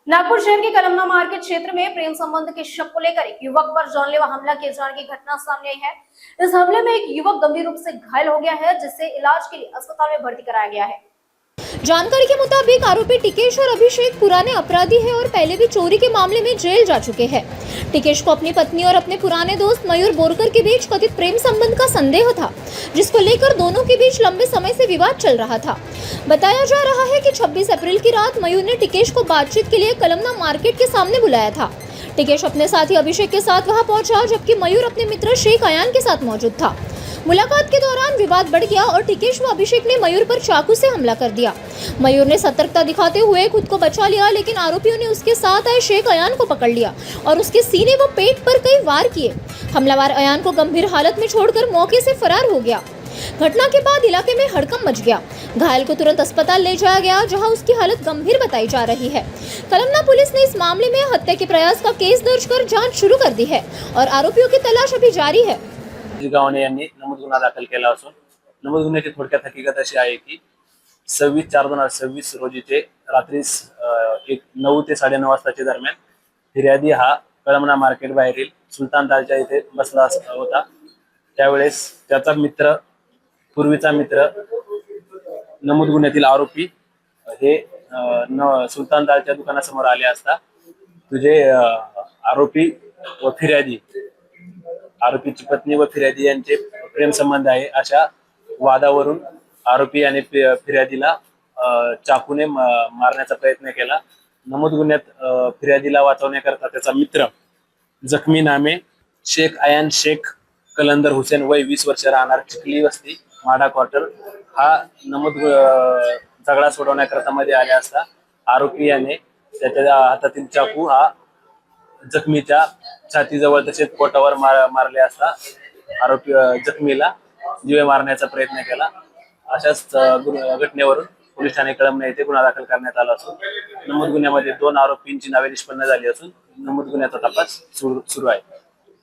नागपुर शहर के कलमना मार्केट क्षेत्र में प्रेम संबंध के शक को लेकर एक युवक पर जानलेवा हमला किए जाने की घटना सामने आई है। इस हमले में एक युवक गंभीर रूप से घायल हो गया है, जिसे इलाज के लिए अस्पताल में भर्ती कराया गया है। जानकारी के मुताबिक आरोपी टिकेश और अभिषेक पुराने अपराधी हैं और पहले भी चोरी के मामले में जेल जा चुके हैं। टिकेश को अपनी पत्नी और अपने पुराने दोस्त मयूर बोरकर के बीच कथित प्रेम संबंध का संदेह था, जिसको लेकर दोनों के बीच लंबे समय से विवाद चल रहा था। बताया जा रहा है कि 26 अप्रैल की रात मयूर ने टिकेश को बातचीत के लिए कलमना मार्केट के सामने बुलाया था। टिकेश अपने साथी अभिषेक के साथ वहां पहुंचा, जबकि मयूर अपने मित्र शेख अयान के साथ मौजूद था। मुलाकात के दौरान विवाद बढ़ गया और टिकेश व अभिषेक ने मयूर पर चाकू से हमला कर दिया। मयूर ने सतर्कता दिखाते हुए खुद को बचा लिया, लेकिन आरोपियों ने उसके साथ आए शेख अयान को पकड़ लिया और उसके सीने व पेट पर कई वार किए। हमलावर अयान को गंभीर हालत में छोड़कर मौके से फरार हो गया। घटना के बाद इलाके में हड़कंप मच गया। घायल को तुरंत अस्पताल ले जाया गया, जहां उसकी हालत गंभीर बताई जा रही है। कलमना पुलिस ने इस मामले में हत्या के प्रयास का केस दर्ज कर जांच शुरू कर दी है और आरोपियों की तलाश अभी जारी है। गावणे यांनी नमूद गुन्हा दाखल केला असून नमूद गुन्ह्याची थोडक्यात हकीकत अशी आहे की 26/4/2026 रोजीचे रात्री 9 ते 9:30 वाजताच्या दरम्यान फिर्यादी हा कळमना मार्केट बाहेरील सुलतान दालच्या इथे बसला होता। त्यावेळेस त्याचा मित्र, पूर्वीचा मित्र, नमूद गुन्ह्यातील आरोपी हे सुलतान दालच्या दुकानासमोर आले असता तुझे आरोपी व फिर्यादी, आरोपीची पत्नी व फिर्यादी यांचे प्रेम संबंध आहे अशा वादावरून आरोपी आणि फिर्यादीला चाकूने मारण्याचा प्रयत्न केला। नमूद गुन्ह्यात फिर्यादीला वाचवण्याकरता त्याचा मित्र जखमी नामे शेख अयान शेख कलंदर हुसेन वय 20 वर्ष राहणार चिखली वस्ती माडा क्वार्टर हा नमूद झगडा सोडवण्याकरता मध्ये आले असता आरोपी याने त्याच्या हातातील चाकू हा जखमीच्या छातीजवळ तसेच पोटावर मारले असता आरोपी जखमीला जीवे मारण्याचा प्रयत्न केला। अशाच घटनेवरून पोलीस ठाणे कळमना येथे गुन्हा दाखल करण्यात आला असून नमूद गुन्ह्यामध्ये 2 आरोपींची नावे निष्पन्न झाली असून नमूद गुन्ह्याचा तपास सुरू आहे।